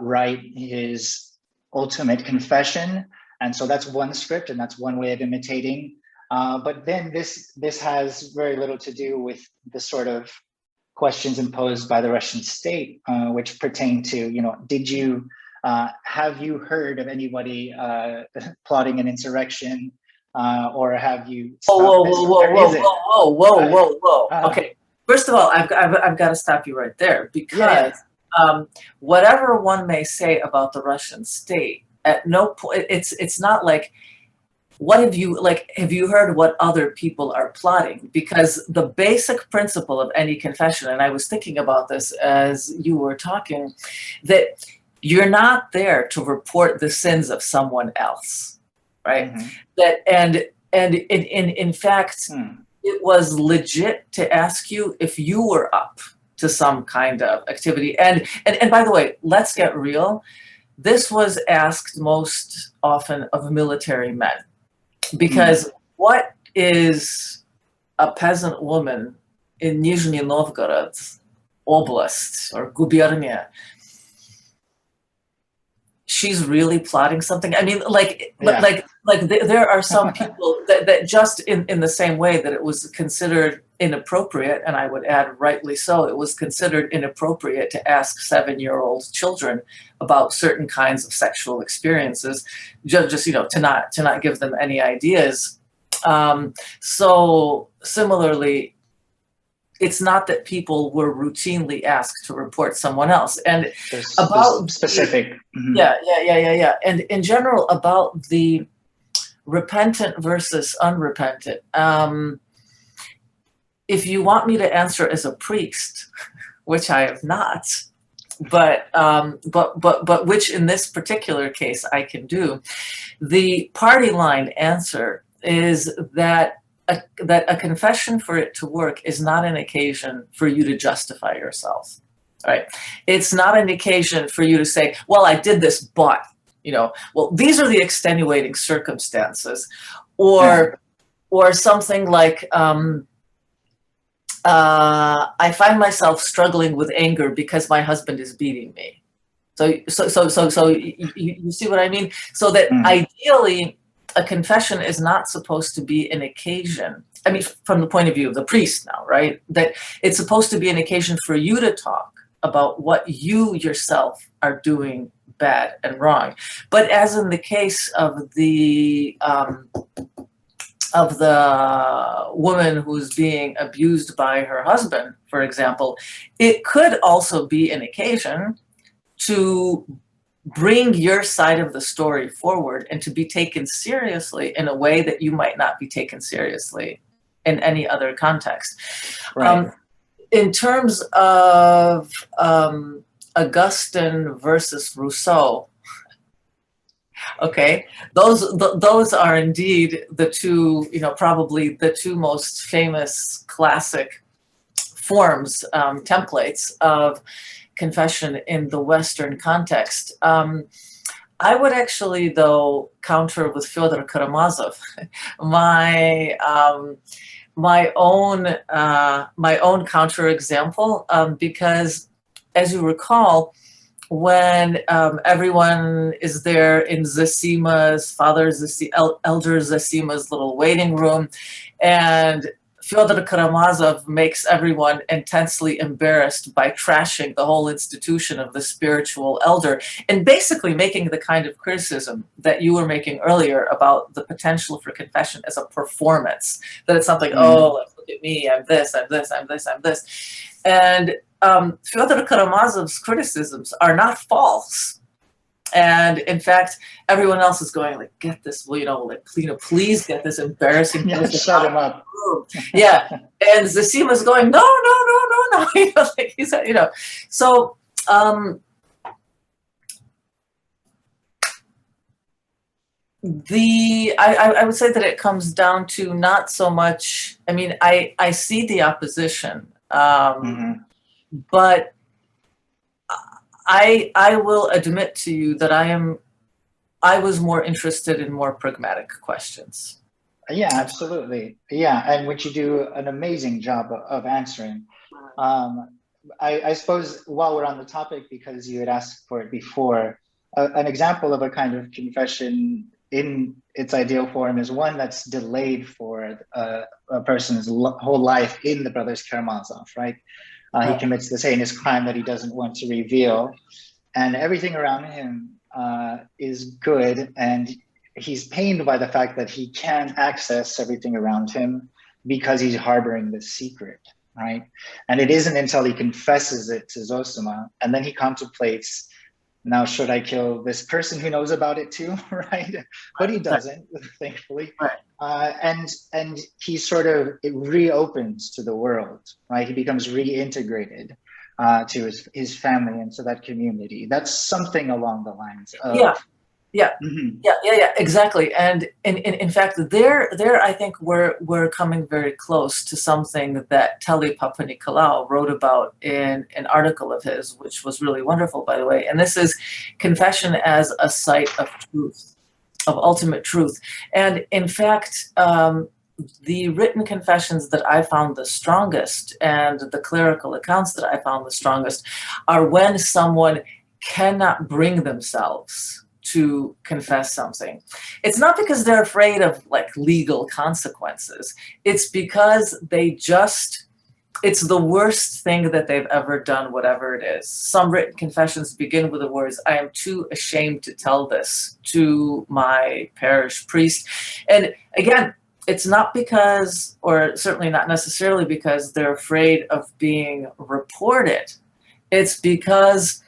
write his ultimate confession. And so that's one script, and that's one way of imitating. But then this has very little to do with the sort of questions imposed by the Russian state, which pertain to, have you heard of anybody plotting an insurrection, or have you?
Whoa! Okay, first of all, I've got to stop you right there, because whatever one may say about the Russian state, at no point it's not like, have you heard what other people are plotting? Because the basic principle of any confession, and I was thinking about this as you were talking, that you're not there to report the sins of someone else, right? Mm-hmm. And in fact, it was legit to ask you if you were up to some kind of activity. And by the way, let's get real. This was asked most often of military men. Because what is a peasant woman in Nizhny Novgorod Oblast or Gubernia? She's really plotting something. I mean, there are some people that just in the same way that it was considered inappropriate, and I would add rightly so, it was considered inappropriate to ask 7-year-old children about certain kinds of sexual experiences, just to not give them any ideas. So similarly, it's not that people were routinely asked to report someone else. And about
specific.
Yeah. And in general, about the repentant versus unrepentant. If you want me to answer as a priest, which I have not, but which in this particular case I can do, the party line answer is that a confession, for it to work, is not an occasion for you to justify yourself, right? It's not an occasion for you to say, well, I did this, but, well, these are the extenuating circumstances, or something like, I find myself struggling with anger because my husband is beating me. So you see what I mean? So that ideally, a confession is not supposed to be an occasion. I mean, from the point of view of the priest now, right? That it's supposed to be an occasion for you to talk about what you yourself are doing bad and wrong. But as in the case of the woman who's being abused by her husband, for example, it could also be an occasion to bring your side of the story forward and to be taken seriously in a way that you might not be taken seriously in any other context.
Right.
In terms of Augustine versus Rousseau, okay, those are indeed the two, probably the two most famous classic forms, templates of confession in the Western context. I would actually, though, counter with Fyodor Karamazov. My own counterexample, because as you recall, when everyone is there in Zosima's, elder Zosima's little waiting room, and Fyodor Karamazov makes everyone intensely embarrassed by trashing the whole institution of the spiritual elder and basically making the kind of criticism that you were making earlier about the potential for confession as a performance, that it's something, oh, look at me, I'm this, I'm this, I'm this, I'm this. And Fyodor Karamazov's criticisms are not false. And in fact, everyone else is going like, get this, please get this embarrassing.
Yeah, shut him up.
Yeah. And Zosima's going, no. Like he said, so, I would say that it comes down to not so much, I see the opposition, but I will admit to you that I was more interested in more pragmatic questions.
Yeah, absolutely. Yeah, and which you do an amazing job of answering. I suppose while we're on the topic, because you had asked for it before, an example of a kind of confession in its ideal form is one that's delayed for a person's whole life in the Brothers Karamazov, right? He commits this heinous crime that he doesn't want to reveal, and everything around him is good, and he's pained by the fact that he can't access everything around him because he's harboring this secret, right? And it isn't until he confesses it to Zosima, and then he contemplates, now should I kill this person who knows about it too, right? But he doesn't, thankfully.
Right.
And he sort of, it reopens to the world, right? He becomes reintegrated to his family and to that community. That's something along the lines of...
Yeah, exactly. And in fact, there I think we're coming very close to something that Telly Papanikolaou wrote about in an article of his, which was really wonderful, by the way. And this is confession as a site of truth, of ultimate truth. And in fact, the written confessions that I found the strongest and the clerical accounts that I found the strongest are when someone cannot bring themselves to confess something. It's not because they're afraid of like legal consequences. It's because it's the worst thing that they've ever done, whatever it is. Some written confessions begin with the words, I am too ashamed to tell this to my parish priest. And again, it's not because, or certainly not necessarily because they're afraid of being reported. It's because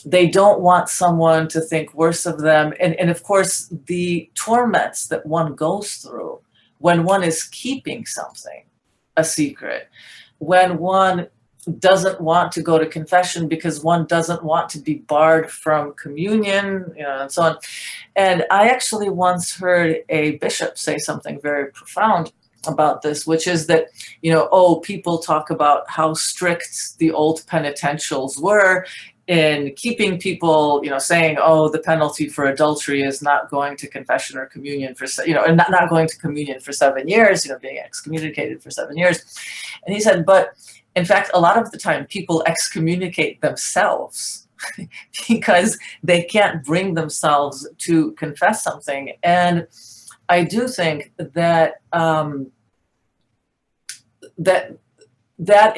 they don't want someone to think worse of them. And of course, the torments that one goes through when one is keeping something a secret, when one doesn't want to go to confession because one doesn't want to be barred from communion, and so on. And I actually once heard a bishop say something very profound about this, which is that, people talk about how strict the old penitentials were in keeping people, saying, oh, the penalty for adultery is not going to confession or communion for, and not going to communion for 7 years, being excommunicated for 7 years. And he said, but in fact, a lot of the time people excommunicate themselves because they can't bring themselves to confess something. And I do think that that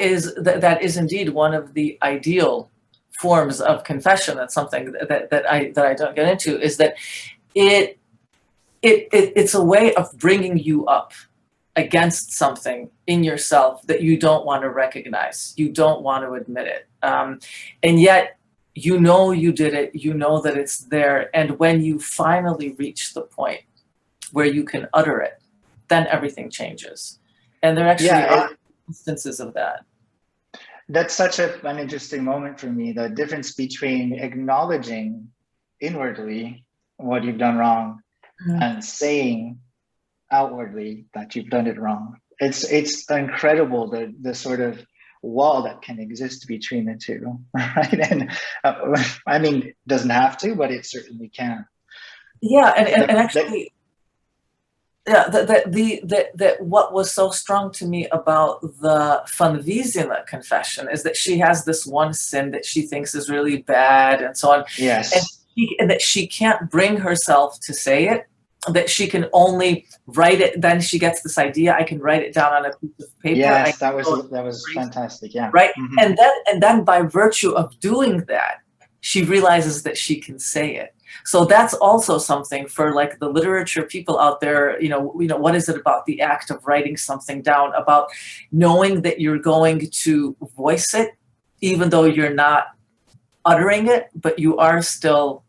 is indeed one of the ideal forms of confession. That's something that I don't get into, is that it's a way of bringing you up against something in yourself that you don't want to recognize, you don't want to admit it, and yet you know you did it, you know that it's there, and when you finally reach the point where you can utter it, then everything changes. And there actually are instances of that.
That's such an interesting moment for me, the difference between acknowledging inwardly what you've done wrong and saying outwardly that you've done it wrong. It's incredible the sort of wall that can exist between the two, right? And I mean, it doesn't have to, but it certainly can.
Yeah, and actually, yeah, that what was so strong to me about the von Wiesene confession is that she has this one sin that she thinks is really bad and so on.
Yes.
And that she can't bring herself to say it, that she can only write it. Then she gets this idea, I can write it down on a piece of paper.
Yes, that was fantastic. Yeah.
Right. And then by virtue of doing that, she realizes that she can say it. So that's also something for like the literature people out there, you know, what is it about the act of writing something down, about knowing that you're going to voice it, even though you're not uttering it, but you are still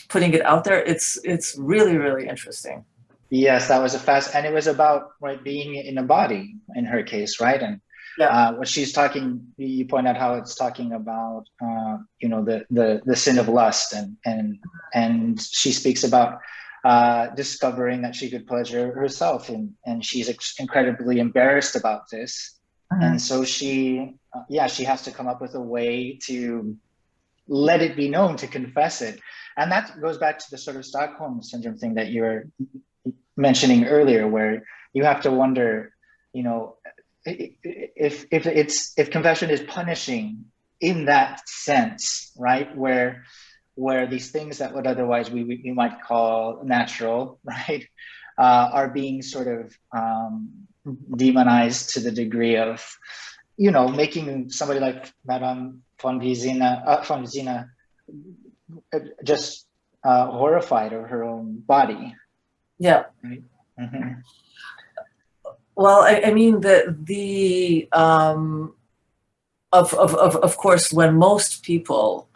putting it out there. It's really, really interesting.
Yes, that was and it was about being in a body in her case, right? And what she's talking, you point out how it's talking about, the sin of lust, and she speaks about discovering that she could pleasure herself, and she's incredibly embarrassed about this, and so she has to come up with a way to let it be known, to confess it, and that goes back to the sort of Stockholm syndrome thing that you were mentioning earlier, where you have to wonder, if confession is punishing in that sense, right? Where these things that would otherwise we might call natural, right, are being sort of demonized to the degree of, making somebody like Madame von Wiesene just horrified of her own body.
Yeah.
Right?
Well, I mean, of course, when most people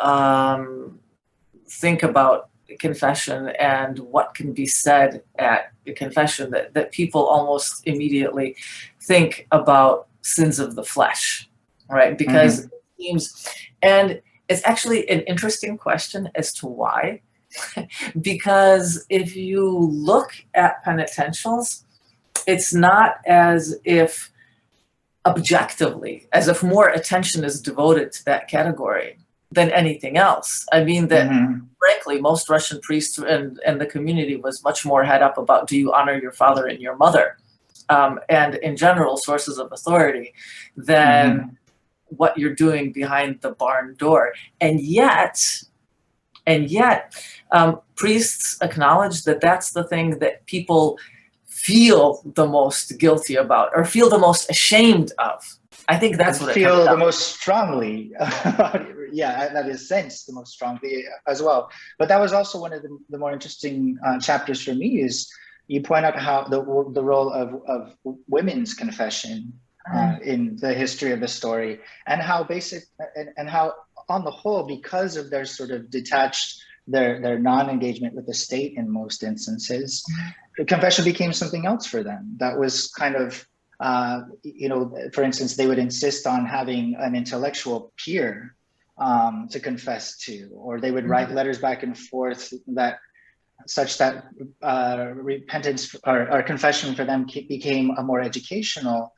think about confession and what can be said at the confession, that people almost immediately think about sins of the flesh, right? Because it seems, and it's actually an interesting question as to why, because if you look at penitentials, it's not as if objectively, as if more attention is devoted to that category than anything else. I mean that, frankly, most Russian priests and the community was much more head up about, do you honor your father and your mother? And in general, sources of authority than what you're doing behind the barn door. And yet, priests acknowledge that that's the thing that people feel the most guilty about, or feel the most ashamed of. I think that's what
feel the most strongly. Yeah, that is sensed the most strongly as well. But that was also one of the more interesting chapters for me, is you point out how the role of women's confession in the history of the story, and how and how on the whole, because of their sort of detached, their non-engagement with the state in most instances, the confession became something else for them. That was kind of, for instance, they would insist on having an intellectual peer to confess to, or they would write letters back and forth such that repentance or confession for them became a more educational,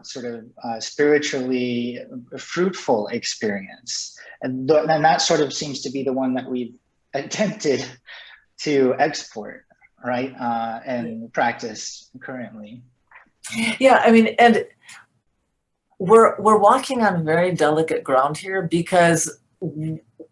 sort of spiritually fruitful experience. And that sort of seems to be the one that we've attempted to export, right, and practice currently.
Yeah, I mean, and we're walking on very delicate ground here, because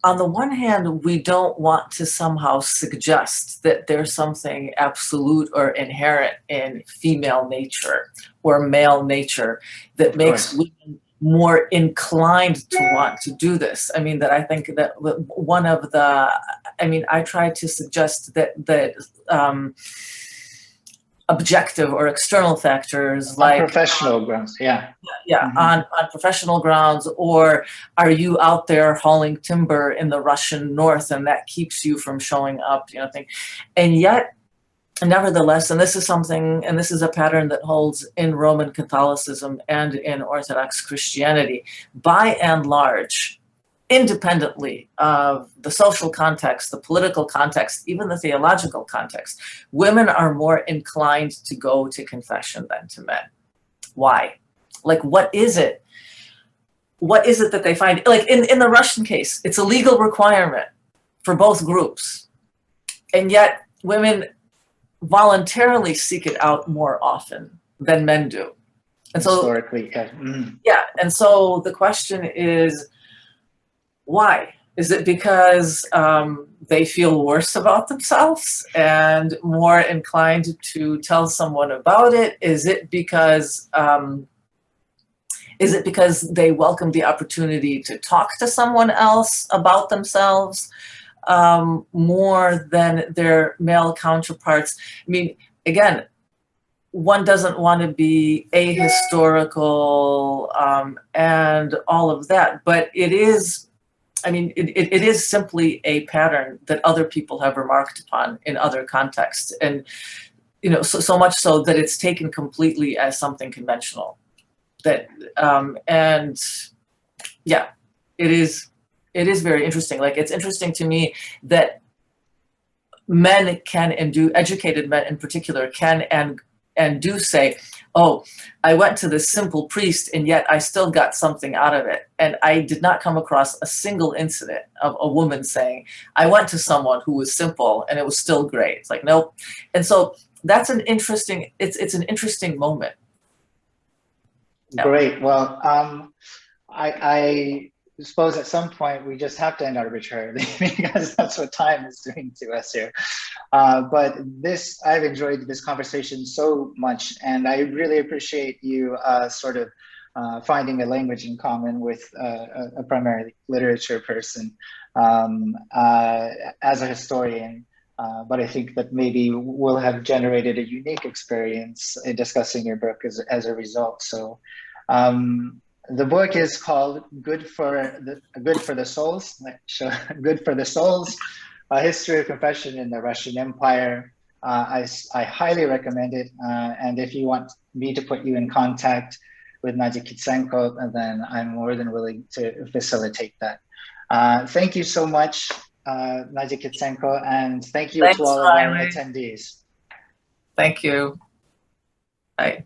on the one hand, we don't want to somehow suggest that there's something absolute or inherent in female nature or male nature that makes women more inclined to want to do this. I mean, that I think that one of the, I mean, I try to suggest that objective or external factors
on
like
professional grounds,
on professional grounds, or are you out there hauling timber in the Russian north and that keeps you from showing up, thing. And yet, nevertheless, and this is something, and this is a pattern that holds in Roman Catholicism and in Orthodox Christianity, by and large, independently of the social context, the political context, even the theological context, women are more inclined to go to confession than to men. Why? Like, what is it? What is it that they find? Like in the Russian case, it's a legal requirement for both groups. And yet women voluntarily seek it out more often than men do. And so,
historically,
and so the question is, why? Is it because they feel worse about themselves and more inclined to tell someone about it? Is it because they welcome the opportunity to talk to someone else about themselves more than their male counterparts? I mean, again, one doesn't want to be ahistorical and all of that, but it is, I mean, it is simply a pattern that other people have remarked upon in other contexts. And, so much so that it's taken completely as something conventional. That, and yeah, it is very interesting. Like, it's interesting to me that men can and do, educated men in particular, can and do say, oh, I went to this simple priest and yet I still got something out of it. And I did not come across a single incident of a woman saying, I went to someone who was simple and it was still great. It's like, nope. And so that's an interesting, it's an interesting moment.
Yeah. Great. Well, I suppose at some point we just have to end arbitrarily because that's what time is doing to us here. But I've enjoyed this conversation so much, and I really appreciate you sort of finding a language in common with a primarily literature person as a historian. But I think that maybe we'll have generated a unique experience in discussing your book as a result. So the book is called Good for the Souls, Good for the Souls, A History of Confession in the Russian Empire. I highly recommend it. And if you want me to put you in contact with Nadieszda Kizenko, then I'm more than willing to facilitate that. Thank you so much, Nadieszda Kizenko, and thank you to all of our attendees.
Thank you. Bye.